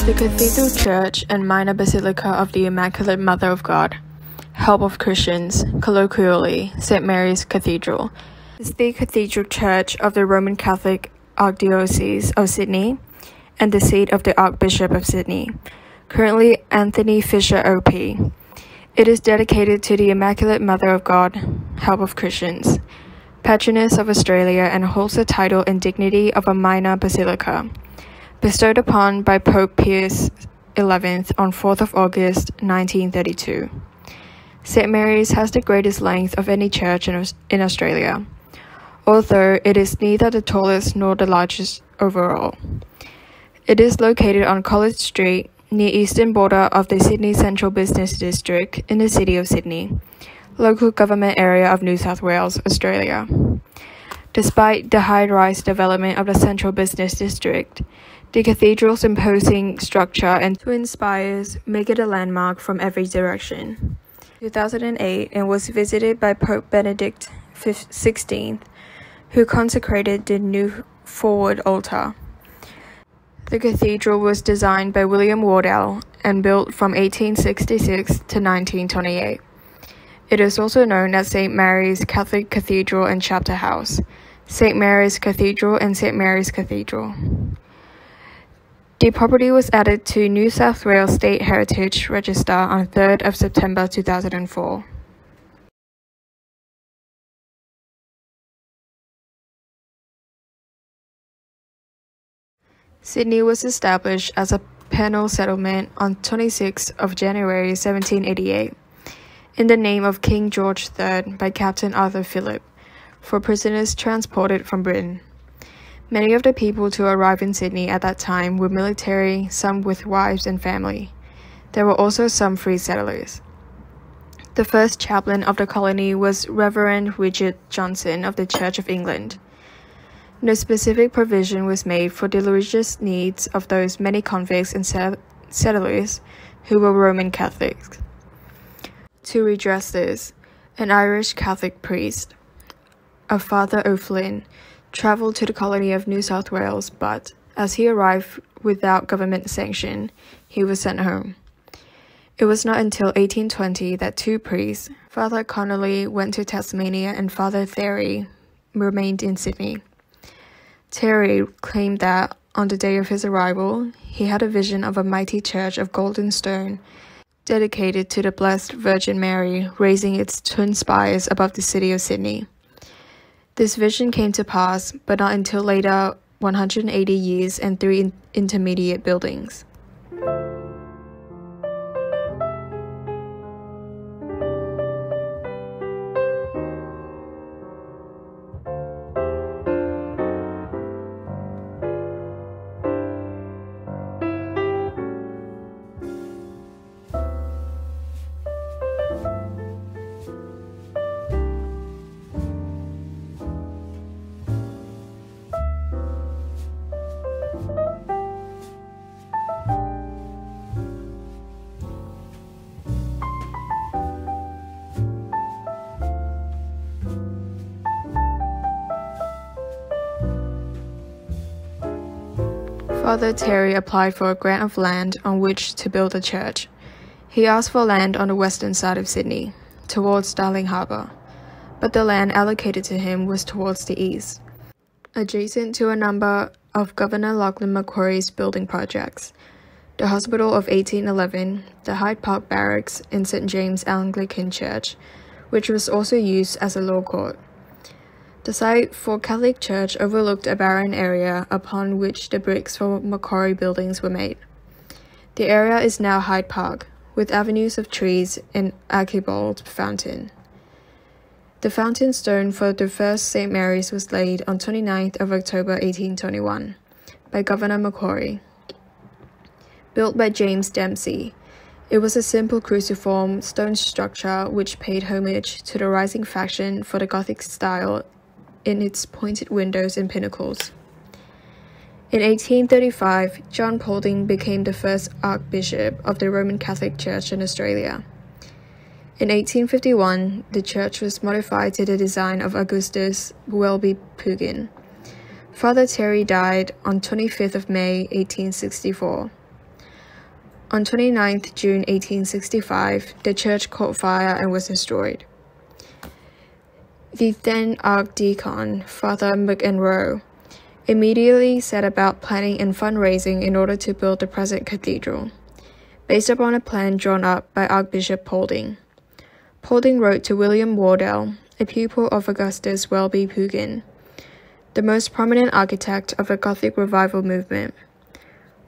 the Cathedral Church and minor Basilica of the Immaculate Mother of God, help of Christians, colloquially, St. Mary's Cathedral, is the Cathedral Church of the Roman Catholic Archdiocese of Sydney and the seat of the Archbishop of Sydney, currently Anthony Fisher OP. It is dedicated to the Immaculate Mother of God, help of Christians, Patroness of Australia, and holds the title and dignity of a minor basilica, bestowed upon by Pope Pius XI on 4th of August 1932. St. Mary's has the greatest length of any church in Australia, although it is neither the tallest nor the largest overall. It is located on College Street, near eastern border of the Sydney Central Business District in the City of Sydney, local government area of New South Wales, Australia. Despite the high-rise development of the Central Business District, the cathedral's imposing structure and twin spires make it a landmark from every direction. 2008, and was visited by Pope Benedict XVI, who consecrated the new forward altar. The cathedral was designed by William Wardell and built from 1866 to 1928. It is also known as St. Mary's Catholic Cathedral and Chapter House, St. Mary's Cathedral and St. Mary's Cathedral. The property was added to New South Wales State Heritage Register on 3rd of September 2004. Sydney was established as a penal settlement on 26th of January 1788, in the name of King George III by Captain Arthur Phillip, for prisoners transported from Britain. Many of the people to arrive in Sydney at that time were military, some with wives and family. There were also some free settlers. The first chaplain of the colony was Reverend Richard Johnson of the Church of England. No specific provision was made for the religious needs of those many convicts and settlers who were Roman Catholics. To redress this, an Irish Catholic priest, a Father O'Flynn, travelled to the colony of New South Wales, but, as he arrived without government sanction, he was sent home. It was not until 1820 that two priests, Father Connolly, went to Tasmania and Father Theory remained in Sydney. Terry claimed that, on the day of his arrival, he had a vision of a mighty church of golden stone, dedicated to the Blessed Virgin Mary, raising its twin spires above the city of Sydney. This vision came to pass, but not until later 180 years and 3 intermediate buildings. Father Terry applied for a grant of land on which to build a church. He asked for land on the western side of Sydney, towards Darling Harbour, but the land allocated to him was towards the east, adjacent to a number of Governor Lachlan Macquarie's building projects, the Hospital of 1811, the Hyde Park Barracks, and St. James Anglican Church, which was also used as a law court. The site for Catholic Church overlooked a barren area upon which the bricks for Macquarie buildings were made. The area is now Hyde Park, with avenues of trees and archibald fountain. The fountain stone for the first St. Mary's was laid on 29th of October 1821 by Governor Macquarie. Built by James Dempsey, it was a simple cruciform stone structure which paid homage to the rising fashion for the Gothic style in its pointed windows and pinnacles. In 1835, John Paulding became the first Archbishop of the Roman Catholic Church in Australia. In 1851, the church was modified to the design of Augustus Welby Pugin. Father Terry died on 25th of May 1864. On 29th June 1865, the church caught fire and was destroyed. The then Archdeacon, Father McEnroe, immediately set about planning and fundraising in order to build the present cathedral, based upon a plan drawn up by Archbishop Paulding. Paulding wrote to William Wardell, a pupil of Augustus Welby Pugin, the most prominent architect of the Gothic revival movement.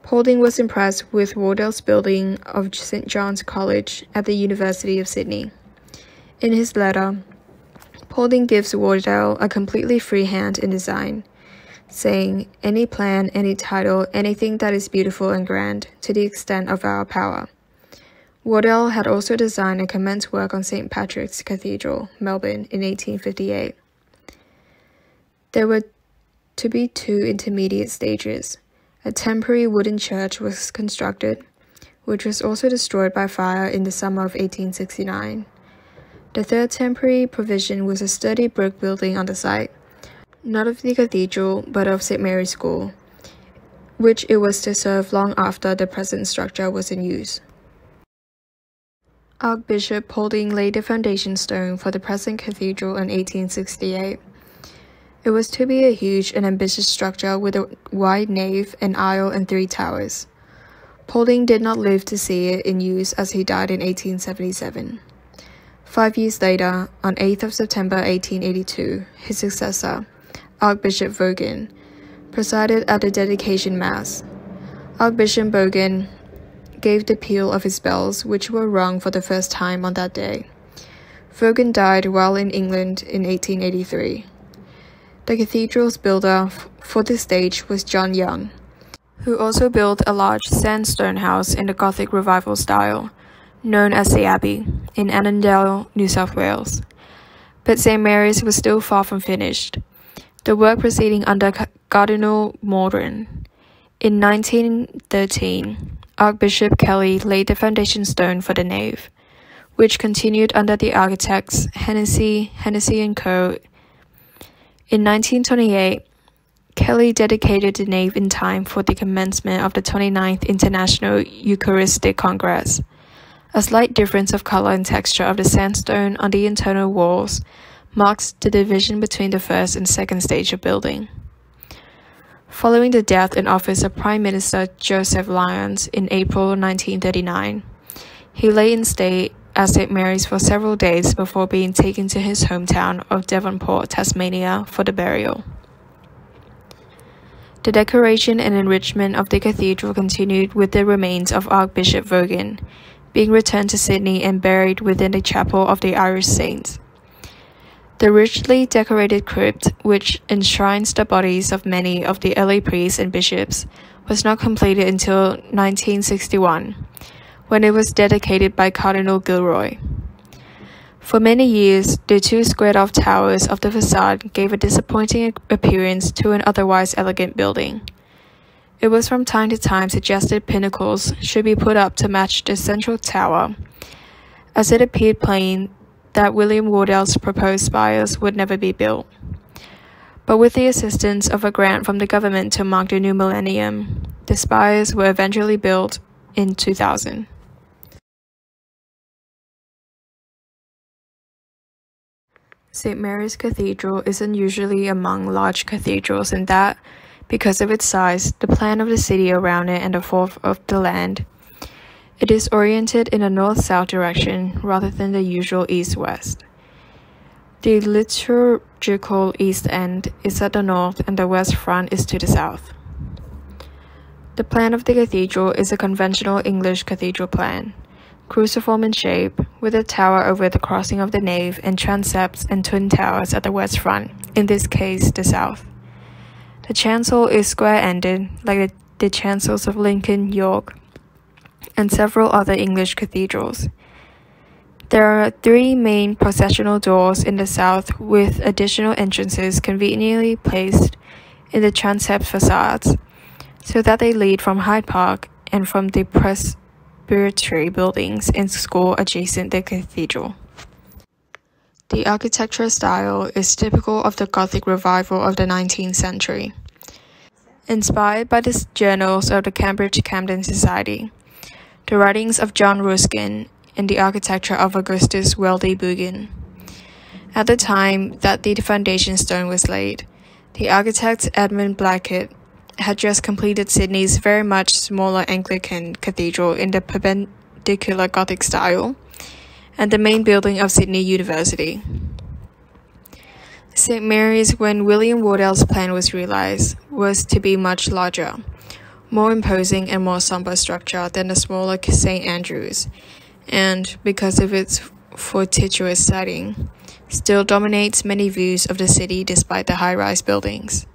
Paulding was impressed with Wardell's building of St. John's College at the University of Sydney. In his letter, Paulding gives Wardell a completely free hand in design, saying, "Any plan, any title, anything that is beautiful and grand, to the extent of our power." Wardell had also designed and commenced work on St. Patrick's Cathedral, Melbourne, in 1858. There were to be two intermediate stages. A temporary wooden church was constructed, which was also destroyed by fire in the summer of 1869. The third temporary provision was a sturdy brick building on the site, not of the cathedral, but of St. Mary's School, which it was to serve long after the present structure was in use. Archbishop Paulding laid the foundation stone for the present cathedral in 1868. It was to be a huge and ambitious structure with a wide nave, an aisle, and 3 towers. Paulding did not live to see it in use as he died in 1877. 5 years later, on 8th of September 1882, his successor, Archbishop Vaughan, presided at the dedication mass. Archbishop Vaughan gave the peal of his bells, which were rung for the first time on that day. Vaughan died while in England in 1883. The cathedral's builder for this stage was John Young, who also built a large sandstone house in the Gothic revival style, known as the Abbey, in Annandale, New South Wales. But St. Mary's was still far from finished, the work proceeding under Cardinal Morden. In 1913, Archbishop Kelly laid the foundation stone for the nave, which continued under the architects Hennessy & Co. In 1928, Kelly dedicated the nave in time for the commencement of the 29th International Eucharistic Congress. A slight difference of color and texture of the sandstone on the internal walls marks the division between the first and second stage of building. Following the death in office of Prime Minister Joseph Lyons in April 1939, he lay in state at St. Mary's for several days before being taken to his hometown of Devonport, Tasmania, for the burial. The decoration and enrichment of the cathedral continued with the remains of Archbishop Vaughan, being returned to Sydney and buried within the chapel of the Irish Saints. The richly decorated crypt, which enshrines the bodies of many of the early priests and bishops, was not completed until 1961, when it was dedicated by Cardinal Gilroy. For many years, the 2 squared-off towers of the facade gave a disappointing appearance to an otherwise elegant building. It was from time to time suggested pinnacles should be put up to match the central tower, as it appeared plain that William Wardell's proposed spires would never be built. But with the assistance of a grant from the government to mark the new millennium, the spires were eventually built in 2000. St. Mary's Cathedral is unusually among large cathedrals in that, because of its size, the plan of the city around it, and the form of the land, it is oriented in a north-south direction rather than the usual east-west. The liturgical east end is at the north and the west front is to the south. The plan of the cathedral is a conventional English cathedral plan, cruciform in shape, with a tower over the crossing of the nave and transepts and twin towers at the west front, in this case the south. The chancel is square-ended, like the chancels of Lincoln, York, and several other English cathedrals. There are 3 main processional doors in the south, with additional entrances conveniently placed in the transept facades, so that they lead from Hyde Park and from the presbytery buildings and school adjacent the cathedral. The architectural style is typical of the Gothic revival of the 19th century. Inspired by the journals of the Cambridge Camden Society, the writings of John Ruskin, and the architecture of Augustus Weldy-Bugin. At the time that the foundation stone was laid, the architect Edmund Blackett had just completed Sydney's very much smaller Anglican cathedral in the perpendicular Gothic style, and the main building of Sydney University. St. Mary's, when William Wardell's plan was realised, was to be much larger, more imposing and more sombre structure than the smaller St. Andrew's, and, because of its fortuitous setting, still dominates many views of the city despite the high-rise buildings.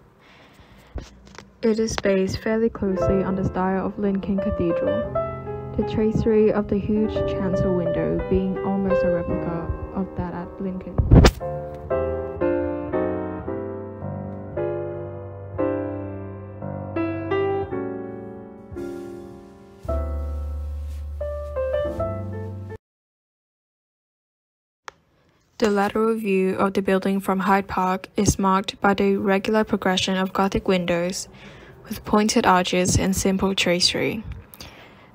It is based fairly closely on the style of Lincoln Cathedral, the tracery of the huge chancel window being almost a replica of that at Lincoln. The lateral view of the building from Hyde Park is marked by the regular progression of Gothic windows with pointed arches and simple tracery.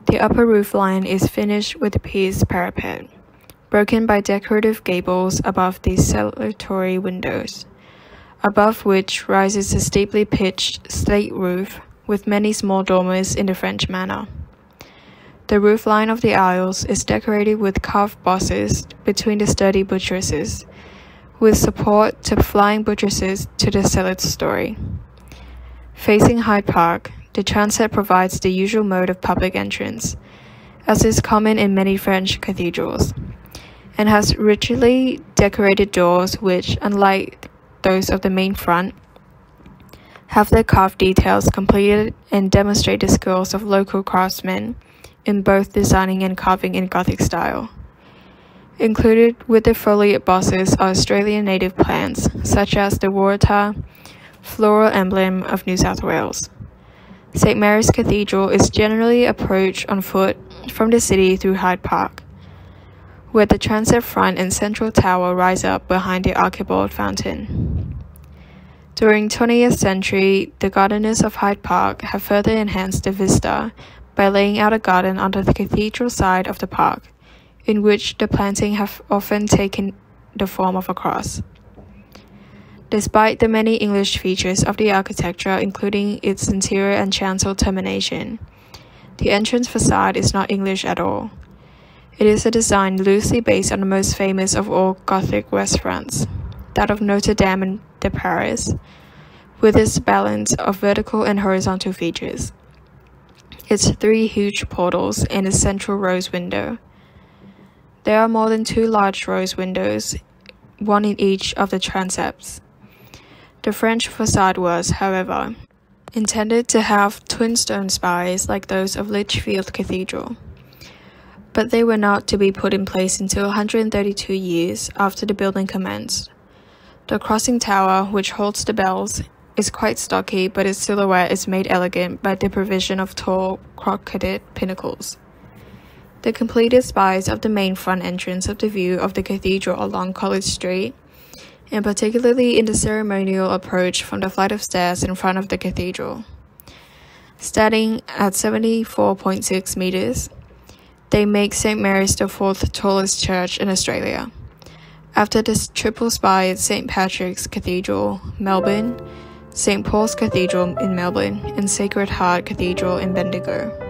The upper roof line is finished with a pierced parapet, broken by decorative gables above the cellatory windows, above which rises a steeply pitched slate roof with many small dormers in the French manner. The roof line of the aisles is decorated with carved bosses between the sturdy buttresses, with support to flying buttresses to the cellar story. Facing Hyde Park, the transept provides the usual mode of public entrance, as is common in many French cathedrals, and has richly decorated doors which, unlike those of the main front, have their carved details completed and demonstrate the skills of local craftsmen in both designing and carving in Gothic style. Included with the foliate bosses are Australian native plants, such as the waratah, floral emblem of New South Wales. St. Mary's Cathedral is generally approached on foot from the city through Hyde Park, where the transept front and central tower rise up behind the archibald fountain. During 20th century, the gardeners of Hyde Park have further enhanced the vista by laying out a garden under the cathedral side of the park, in which the planting have often taken the form of a cross. Despite the many English features of the architecture, including its interior and chancel termination, the entrance facade is not English at all. It is a design loosely based on the most famous of all Gothic West fronts, that of Notre Dame de Paris, with its balance of vertical and horizontal features, its three huge portals, and its central rose window. There are more than two large rose windows, one in each of the transepts. The French facade was, however, intended to have twin stone spires like those of Lichfield Cathedral, but they were not to be put in place until 132 years after the building commenced. The crossing tower, which holds the bells, is quite stocky, but its silhouette is made elegant by the provision of tall, crocketed pinnacles. The completed spires of the main front entrance of the view of the cathedral along College Street, and particularly in the ceremonial approach from the flight of stairs in front of the cathedral. Standing at 74.6 meters, they make St. Mary's the fourth tallest church in Australia, after the triple-spired St. Patrick's Cathedral, Melbourne, St. Paul's Cathedral in Melbourne, and Sacred Heart Cathedral in Bendigo.